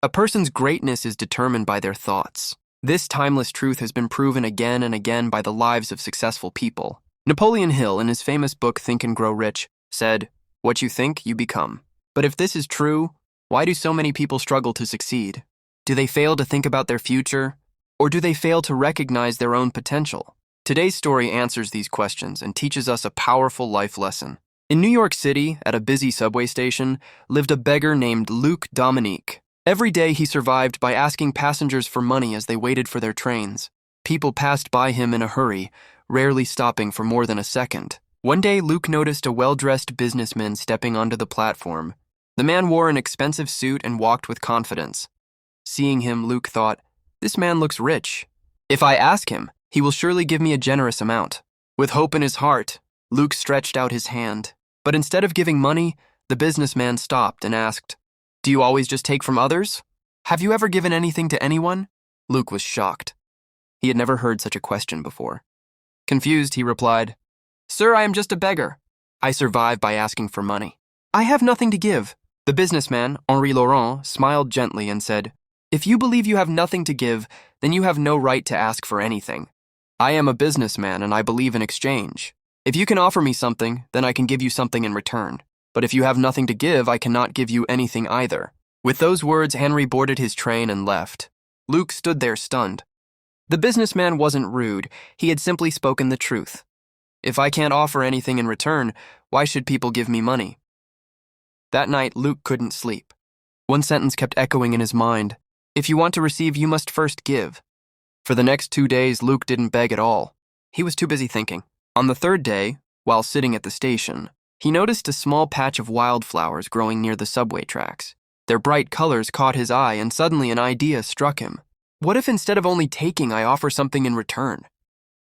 A person's greatness is determined by their thoughts. This timeless truth has been proven again and again by the lives of successful people. Napoleon Hill, in his famous book Think and Grow Rich, said, "What you think, you become." But if this is true, why do so many people struggle to succeed? Do they fail to think about their future? Or do they fail to recognize their own potential? Today's story answers these questions and teaches us a powerful life lesson. In New York City, at a busy subway station, lived a beggar named Luc Dominique. Every day he survived by asking passengers for money as they waited for their trains. People passed by him in a hurry, rarely stopping for more than a second. One day, Luc noticed a well-dressed businessman stepping onto the platform. The man wore an expensive suit and walked with confidence. Seeing him, Luc thought, "This man looks rich. If I ask him, he will surely give me a generous amount." With hope in his heart, Luc stretched out his hand. But instead of giving money, the businessman stopped and asked, "Do you always just take from others? Have you ever given anything to anyone?" Luc was shocked. He had never heard such a question before. Confused, he replied, "Sir, I am just a beggar. I survive by asking for money. I have nothing to give." The businessman, Henri Laurent, smiled gently and said, "If you believe you have nothing to give, then you have no right to ask for anything. I am a businessman and I believe in exchange. If you can offer me something, then I can give you something in return. But if you have nothing to give, I cannot give you anything either." With those words, Henry boarded his train and left. Luc stood there stunned. The businessman wasn't rude, he had simply spoken the truth. If I can't offer anything in return, why should people give me money? That night, Luc couldn't sleep. One sentence kept echoing in his mind. If you want to receive, you must first give. For the next 2 days, Luc didn't beg at all. He was too busy thinking. On the third day, while sitting at the station, he noticed a small patch of wildflowers growing near the subway tracks. Their bright colors caught his eye, and suddenly an idea struck him. What if instead of only taking, I offer something in return?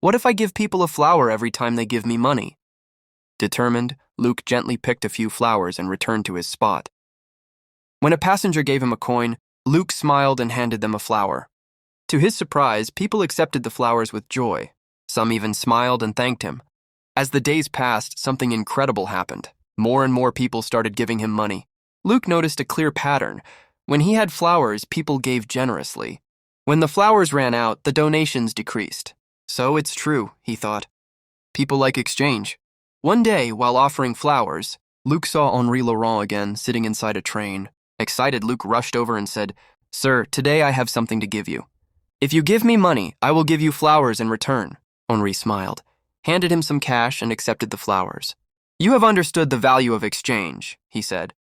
What if I give people a flower every time they give me money? Determined, Luc gently picked a few flowers and returned to his spot. When a passenger gave him a coin, Luc smiled and handed them a flower. To his surprise, people accepted the flowers with joy. Some even smiled and thanked him. As the days passed, something incredible happened. More and more people started giving him money. Luc noticed a clear pattern. When he had flowers, people gave generously. When the flowers ran out, the donations decreased. So it's true, he thought. People like exchange. One day, while offering flowers, Luc saw Henri Laurent again, sitting inside a train. Excited, Luc rushed over and said, "Sir, today I have something to give you. If you give me money, I will give you flowers in return." Henri smiled, handed him some cash, and accepted the flowers. "You have understood the value of exchange," he said.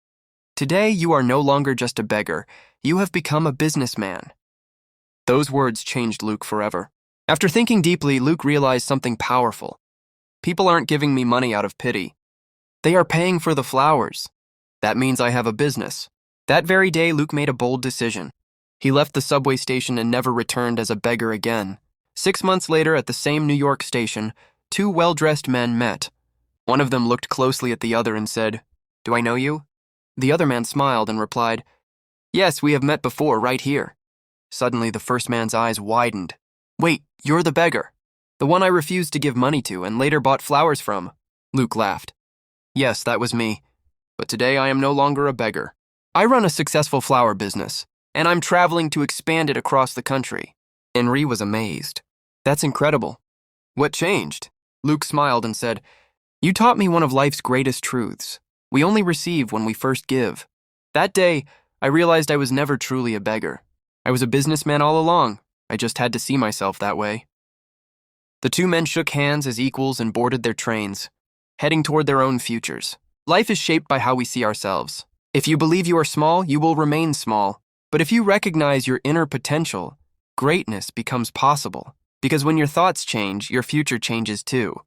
"Today, you are no longer just a beggar. You have become a businessman." Those words changed Luc forever. After thinking deeply, Luc realized something powerful. People aren't giving me money out of pity. They are paying for the flowers. That means I have a business. That very day, Luc made a bold decision. He left the subway station and never returned as a beggar again. 6 months later, at the same New York station, 2 well-dressed men met. One of them looked closely at the other and said, "Do I know you?" The other man smiled and replied, "Yes, we have met before, right here." Suddenly, the first man's eyes widened. "Wait, you're the beggar. The one I refused to give money to and later bought flowers from." Luc laughed. "Yes, that was me. But today I am no longer a beggar. I run a successful flower business, and I'm traveling to expand it across the country." Henri was amazed. "That's incredible. What changed?" Luc smiled and said, "You taught me one of life's greatest truths. We only receive when we first give. That day, I realized I was never truly a beggar. I was a businessman all along. I just had to see myself that way." The 2 men shook hands as equals and boarded their trains, heading toward their own futures. Life is shaped by how we see ourselves. If you believe you are small, you will remain small. But if you recognize your inner potential, greatness becomes possible. Because when your thoughts change, your future changes too.